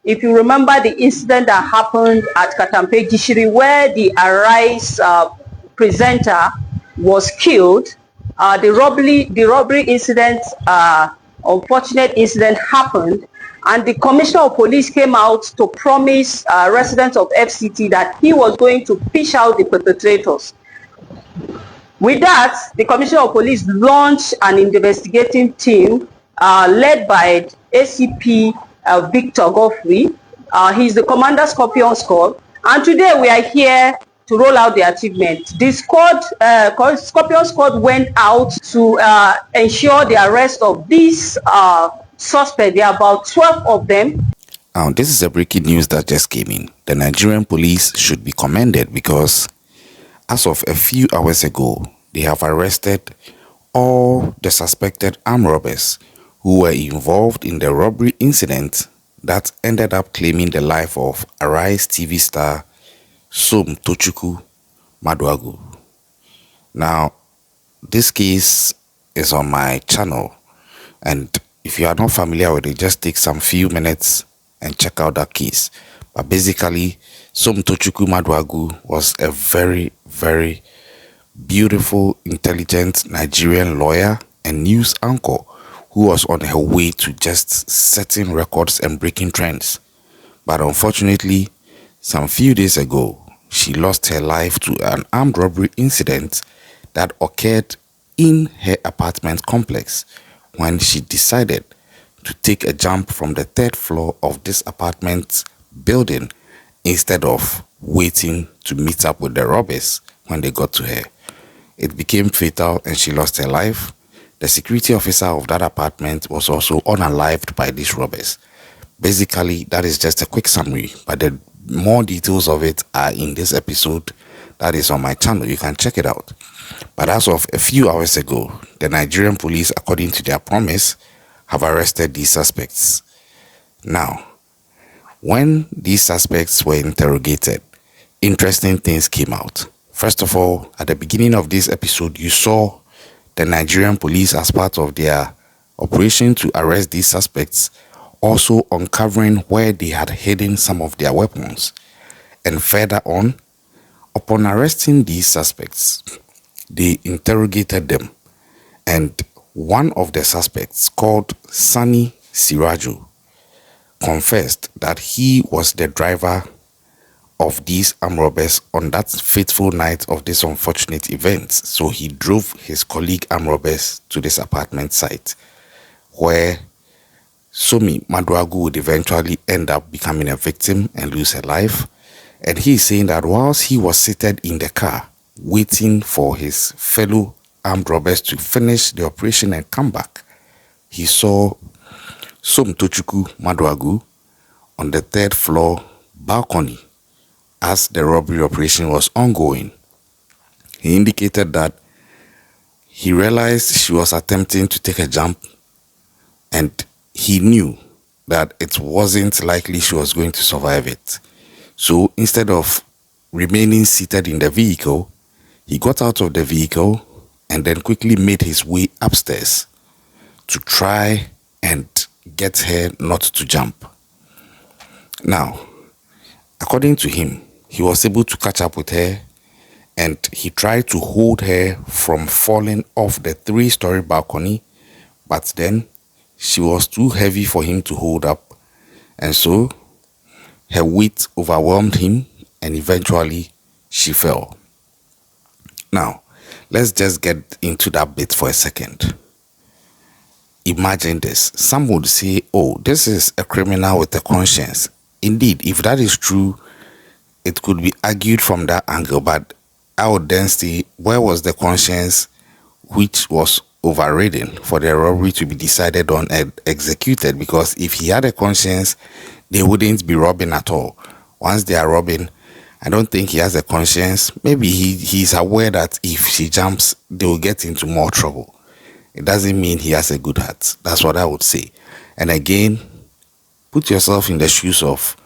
If you remember the incident that happened at Katampe Extension where the Arise presenter was killed, the robbery incident, unfortunate incident happened, and the Commissioner of Police came out to promise residents of FCT that he was going to fish out the perpetrators. With that, the Commissioner of Police launched an investigating team led by ACP Victor Godfrey. He's the Commander Scorpion Squad, and today we are here to roll out the achievement. The squad, Scorpion Squad, went out to ensure the arrest of these suspects. There are about 12 of them. Now, this is a breaking news that just came in. The Nigerian police should be commended because as of a few hours ago, they have arrested all the suspected armed robbers who were involved in the robbery incident that ended up claiming the life of Arise TV star Somtochukwu Maduagwu. Now, this case is on my channel, and if you are not familiar with it, just take some few minutes and check out that case. But basically, Somtochukwu Maduagwu was a very, very beautiful, intelligent Nigerian lawyer and news anchor who was on her way to just setting records and breaking trends. But unfortunately, some few days ago, she lost her life to an armed robbery incident that occurred in her apartment complex when she decided to take a jump from the third floor of this apartment building instead of waiting to meet up with the robbers when they got to her. It became fatal and she lost her life. The security officer of that apartment was also unalived by these robbers. Basically, that is just a quick summary, but the more details of it are in this episode that is on my channel. You can check it out. But as of a few hours ago, the Nigerian police, according to their promise, have arrested these suspects. Now, when these suspects were interrogated, interesting things came out. First of all, at the beginning of this episode, you saw the Nigerian police, as part of their operation to arrest these suspects, also uncovering where they had hidden some of their weapons. And further on, upon arresting these suspects, they interrogated them, and one of the suspects, called Sani Siraju, confessed that he was the driver of these armed robbers on that fateful night of this unfortunate event. So he drove his colleague armed robbers to this apartment site where Somi Maduagwu would eventually end up becoming a victim and lose her life. And he is saying that whilst he was seated in the car waiting for his fellow armed robbers to finish the operation and come back, he saw Somtochukwu Maduagwu on the third floor balcony as the robbery operation was ongoing. He indicated that he realized she was attempting to take a jump, and he knew that it wasn't likely she was going to survive it. So instead of remaining seated in the vehicle, he got out of the vehicle and then quickly made his way upstairs to try and get her not to jump. Now, according to him, he was able to catch up with her, and he tried to hold her from falling off the 3-story balcony, but then she was too heavy for him to hold up, and so Her weight overwhelmed him and eventually she fell. Now, let's just get into that bit for a second. Imagine this. Some would say, oh, this is a criminal with a conscience. Indeed, if that is true, it could be argued from that angle, but I would then say, where was the conscience which was overridden for the robbery to be decided on and executed? Because if he had a conscience, they wouldn't be robbing at all. Once they are robbing, I don't think he has a conscience. Maybe he's aware that if she jumps, they will get into more trouble. It doesn't mean he has a good heart. That's what I would say. And again, put yourself in the shoes of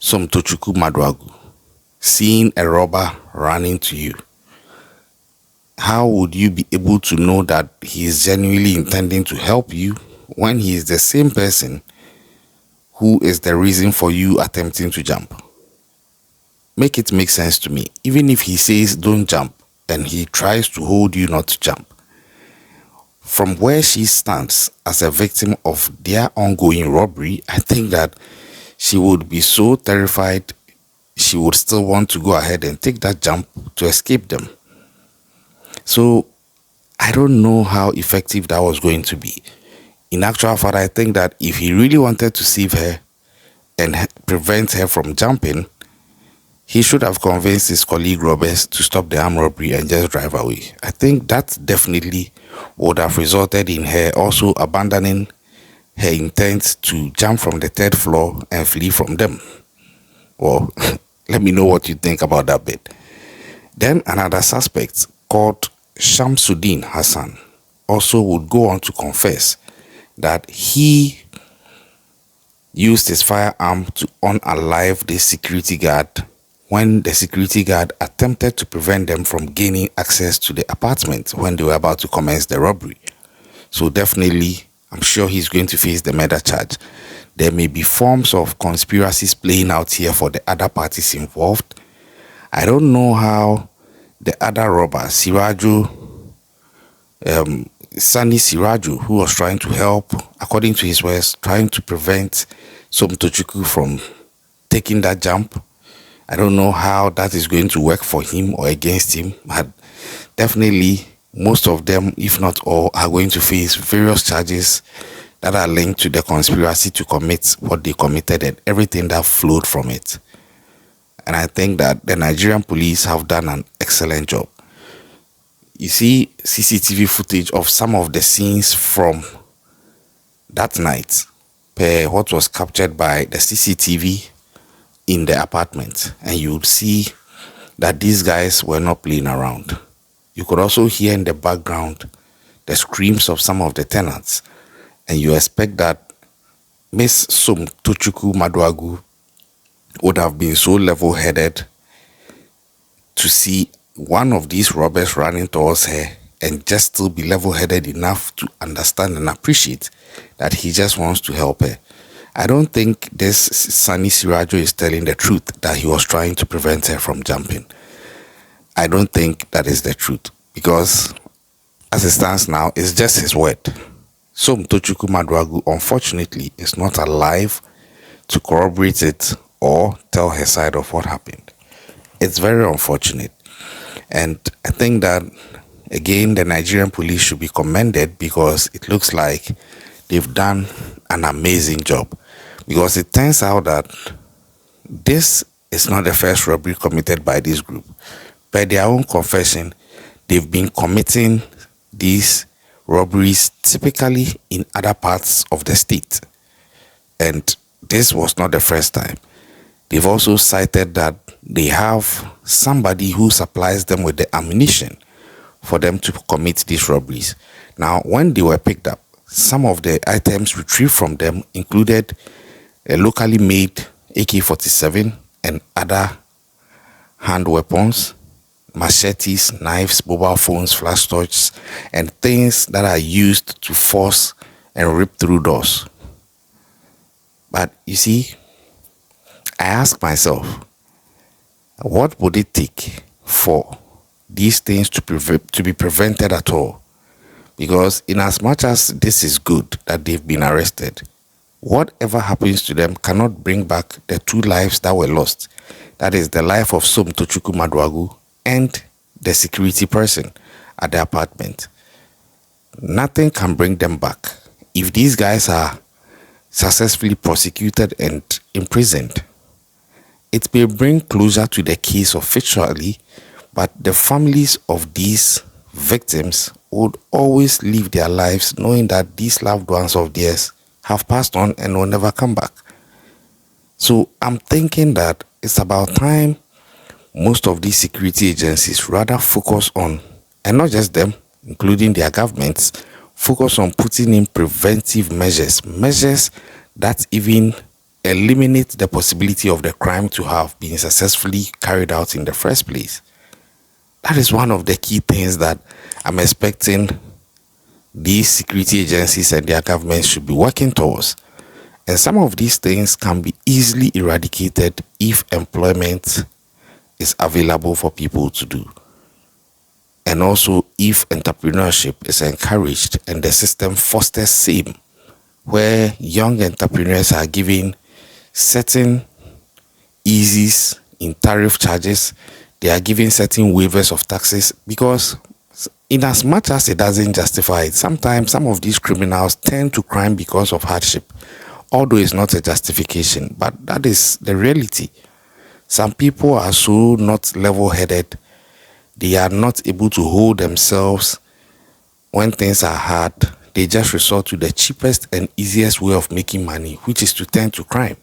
Somtochukwu Maduagwu, seeing a robber running to you. How would you be able to know that he is genuinely intending to help you when he is the same person who is the reason for you attempting to jump? Make it make sense to me. Even if he says don't jump and he tries to hold you not to jump, from where she stands as a victim of their ongoing robbery, I think that she would be so terrified she would still want to go ahead and take that jump to escape them. So I don't know how effective that was going to be. In actual fact, I think that if he really wanted to save her and prevent her from jumping, he should have convinced his colleague robbers to stop the armed robbery and just drive away. I think that definitely would have resulted in her also abandoning her intent to jump from the third floor and flee from them. Well, let me know what you think about that bit. Then another suspect called Shamsuddin Hassan also would go on to confess that he used his firearm to unalive the security guard when the security guard attempted to prevent them from gaining access to the apartment when they were about to commence the robbery. So definitely, I'm sure he's going to face the murder charge. There may be forms of conspiracies playing out here for the other parties involved. I don't know how the other robber, Sani Siraju, who was trying to help, according to his words, trying to prevent Somtochukwu from taking that jump. I don't know how that is going to work for him or against him, but definitely most of them, if not all, are going to face various charges that are linked to the conspiracy to commit what they committed and everything that flowed from it. And I think that the Nigerian police have done an excellent job. You see CCTV footage of some of the scenes from that night, per what was captured by the CCTV in the apartment, and you would see that these guys were not playing around. You could also hear in the background the screams of some of the tenants, and you expect that Miss Somtochukwu Maduagwu would have been so level-headed to see one of these robbers running towards her and just still be level-headed enough to understand and appreciate that he just wants to help her. I don't think this Sani Siraju is telling the truth that he was trying to prevent her from jumping. I don't think that is the truth, because as it stands now, it's just his word. Somtochukwu Maduagwu, unfortunately, is not alive to corroborate it or tell her side of what happened. It's very unfortunate. And I think that, again, the Nigerian police should be commended, because it looks like they've done an amazing job. Because it turns out that this is not the first robbery committed by this group. By their own confession, they've been committing these robberies typically in other parts of the state. And this was not the first time. They've also cited that they have somebody who supplies them with the ammunition for them to commit these robberies. Now, when they were picked up, some of the items retrieved from them included a locally made AK-47 and other hand weapons, machetes, knives, mobile phones, flash torches, and things that are used to force and rip through doors. But you see, I ask myself, what would it take for these things to be prevented at all? Because in as much as this is good that they've been arrested, whatever happens to them cannot bring back the two lives that were lost. That is the life of Somtochukwu Maduagwu and the security person at the apartment. Nothing can bring them back. If these guys are successfully prosecuted and imprisoned, it may bring closure to the case officially, but the families of these victims would always live their lives knowing that these loved ones of theirs have passed on and will never come back. So I'm thinking that it's about time most of these security agencies rather focus on, and not just them, including their governments, focus on putting in preventive measures that even eliminate the possibility of the crime to have been successfully carried out in the first place. That is one of the key things that I'm expecting these security agencies and their governments should be working towards. And some of these things can be easily eradicated if employment is available for people to do. And also if entrepreneurship is encouraged and the system fosters same, where young entrepreneurs are given certain eases in tariff charges, they are given certain waivers of taxes, because in as much as it doesn't justify it, sometimes some of these criminals tend to crime because of hardship, although it's not a justification, but that is the reality. Some people are so not level-headed, they are not able to hold themselves when things are hard. They just resort to the cheapest and easiest way of making money, which is to turn to crime.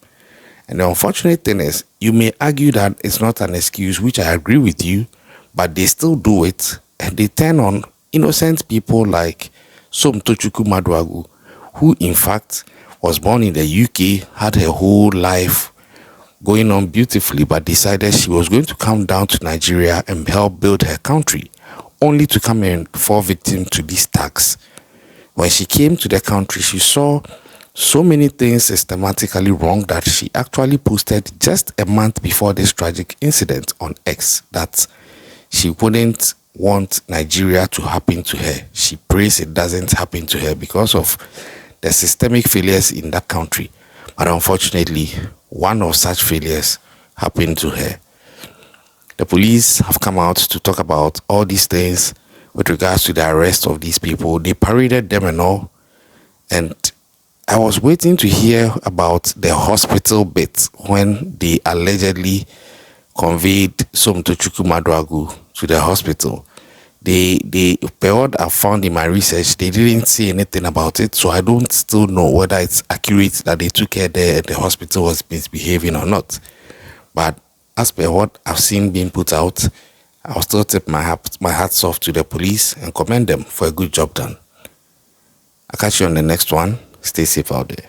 And the unfortunate thing is, you may argue that it's not an excuse, which I agree with you, but they still do it, and they turn on innocent people like Somtochukwu Maduagwu, who in fact was born in the UK, had her whole life going on beautifully, but decided she was going to come down to Nigeria and help build her country, only to come and fall victim to these tax. When she came to the country, she saw so many things systematically wrong that she actually posted just a month before this tragic incident on X that she wouldn't want Nigeria to happen to her. She prays it doesn't happen to her because of the systemic failures in that country. But unfortunately, one of such failures happened to her. The police have come out to talk about all these things with regards to the arrest of these people. They paraded them and all. And I was waiting to hear about the hospital bit when they allegedly conveyed Somtochukwu Maduagwu to the hospital. Per what I found in my research, they didn't say anything about it, so I don't still know whether it's accurate that they took her there and the hospital was misbehaving or not. But as per what I've seen being put out, I'll still tip my hats off to the police and commend them for a good job done. I'll catch you on the next one. Stay safe out there.